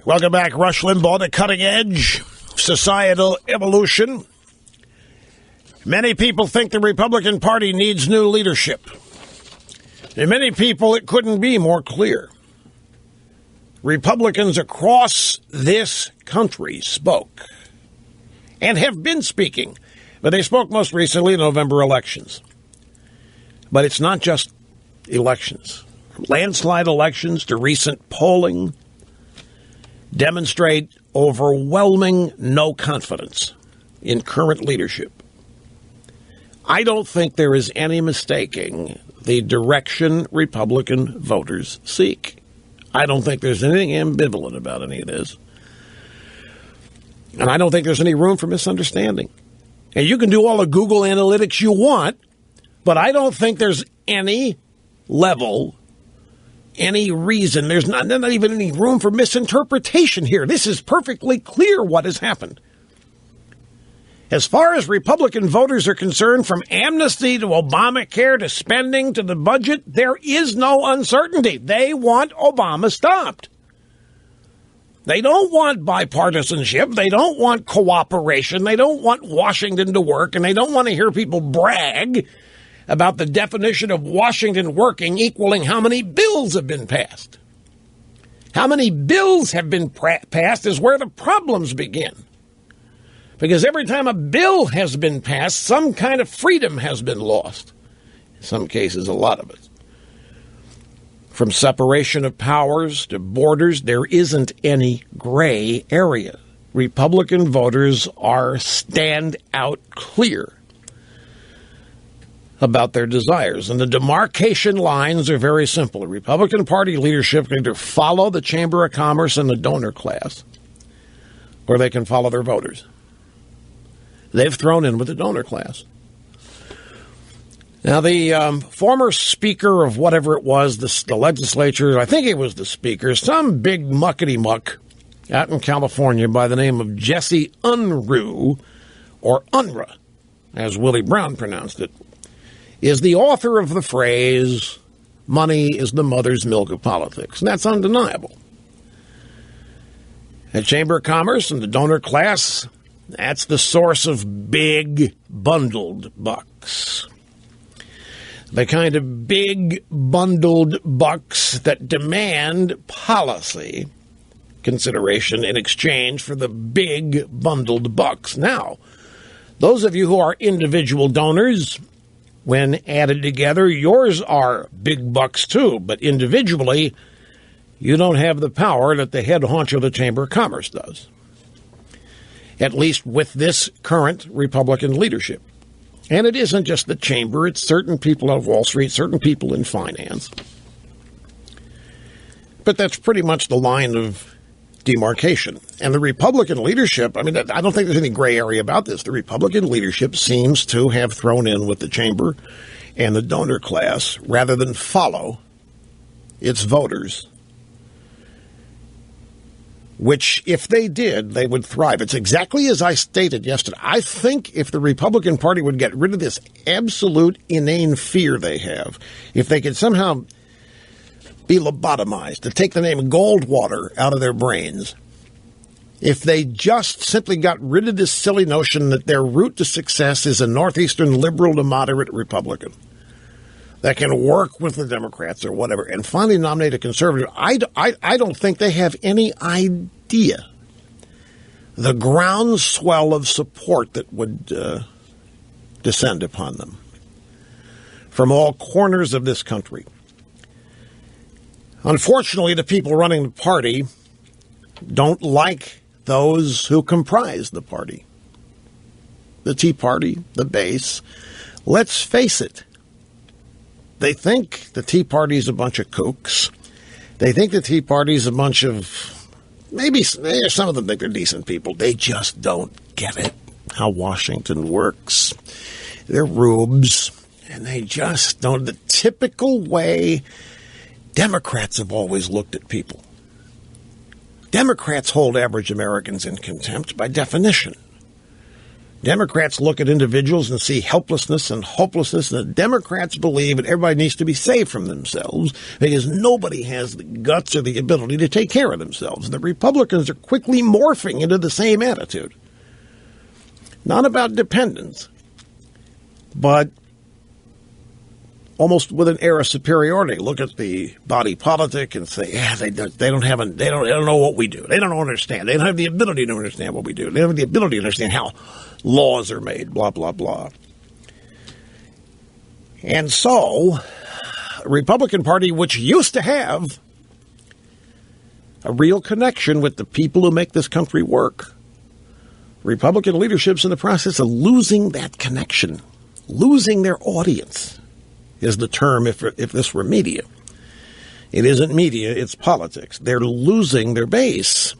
Welcome back, Rush Limbaugh, to Cutting Edge Societal Evolution. Many people think the Republican Party needs new leadership. And many people, it couldn't be more clear. Republicans across this country spoke and have been speaking, but they spoke most recently in November elections. But it's not just elections. Landslide elections to recent polling demonstrate overwhelming no confidence in current leadership. I don't think there is any mistaking the direction Republican voters seek. I don't think there's anything ambivalent about any of this. And I don't think there's any room for misunderstanding. And you can do all the Google analytics you want, but I don't think there's any level, any reason, there's not even any room for misinterpretation here. This is perfectly clear what has happened. As far as Republican voters are concerned, from amnesty to Obamacare to spending to the budget, there is no uncertainty. They want Obama stopped. They don't want bipartisanship. They don't want cooperation. They don't want Washington to work, and they don't want to hear people brag about the definition of Washington working equaling how many bills have been passed. How many bills have been passed is where the problems begin. Because every time a bill has been passed, some kind of freedom has been lost. In some cases, a lot of it. From separation of powers to borders, there isn't any gray area. Republican voters stand out clear about their desires. And the demarcation lines are very simple. The Republican Party leadership can either follow the Chamber of Commerce and the donor class, or they can follow their voters. They've thrown in with the donor class. Now, the former speaker of whatever it was, the legislature, I think it was the speaker, some big muckety-muck out in California by the name of Jesse Unruh, or Unruh, as Willie Brown pronounced it, is the author of the phrase, money is the mother's milk of politics. And that's undeniable. The Chamber of Commerce and the donor class, that's the source of big bundled bucks. The kind of big bundled bucks that demand policy consideration in exchange for the big bundled bucks. Now, those of you who are individual donors, when added together, yours are big bucks too, but individually, you don't have the power that the head honcho of the Chamber of Commerce does. At least with this current Republican leadership. And it isn't just the chamber, it's certain people on Wall Street, certain people in finance. But that's pretty much the line of demarcation. And the Republican leadership, I don't think there's any gray area about this. The Republican leadership seems to have thrown in with the chamber and the donor class rather than follow its voters, which, if they did, they would thrive. It's exactly as I stated yesterday. I think if the Republican Party would get rid of this absolute inane fear they have, if they could somehow be lobotomized, to take the name Goldwater out of their brains, if they just simply got rid of this silly notion that their route to success is a northeastern liberal to moderate Republican that can work with the Democrats or whatever, and finally nominate a conservative, I don't think they have any idea the groundswell of support that would descend upon them from all corners of this country. Unfortunately, the people running the party don't like those who comprise the party. The Tea Party, the base. Let's face it. They think the Tea Party is a bunch of kooks. They think the Tea Party is a bunch of, maybe some of them think they're decent people. They just don't get it, how Washington works. They're rubes, and they just don't. The typical way Democrats have always looked at people. Democrats hold average Americans in contempt by definition. Democrats look at individuals and see helplessness and hopelessness. And the Democrats believe that everybody needs to be saved from themselves because nobody has the guts or the ability to take care of themselves. And the Republicans are quickly morphing into the same attitude. Not about dependence, but almost with an air of superiority. Look at the body politic and say, yeah, they don't know what we do. They don't understand. They don't have the ability to understand what we do. They don't have the ability to understand how laws are made, blah, blah, blah. And so, the Republican Party, which used to have a real connection with the people who make this country work, Republican leadership's in the process of losing that connection, losing their audience is the term if this were media. It isn't media, it's politics. They're losing their base.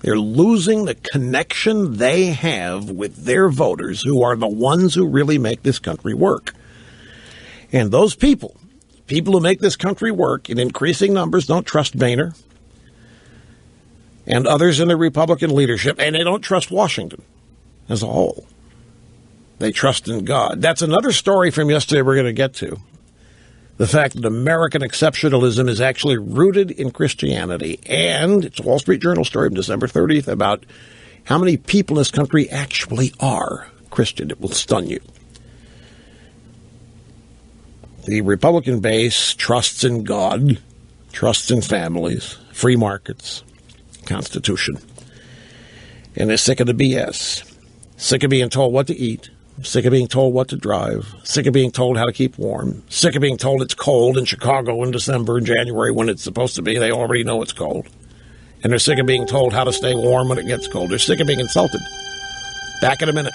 They're losing the connection they have with their voters, who are the ones who really make this country work. And those people who make this country work in increasing numbers, don't trust Boehner and others in the Republican leadership, and they don't trust Washington as a whole. They trust in God. That's another story from yesterday we're going to get to. The fact that American exceptionalism is actually rooted in Christianity. And it's a Wall Street Journal story from December 30th about how many people in this country actually are Christian. It will stun you. The Republican base trusts in God, trusts in families, free markets, Constitution. And they're sick of the BS. Sick of being told what to eat. Sick of being told what to drive. Sick of being told how to keep warm. Sick of being told it's cold in Chicago in December and January when it's supposed to be. They already know it's cold. And they're sick of being told how to stay warm when it gets cold. They're sick of being insulted. Back in a minute.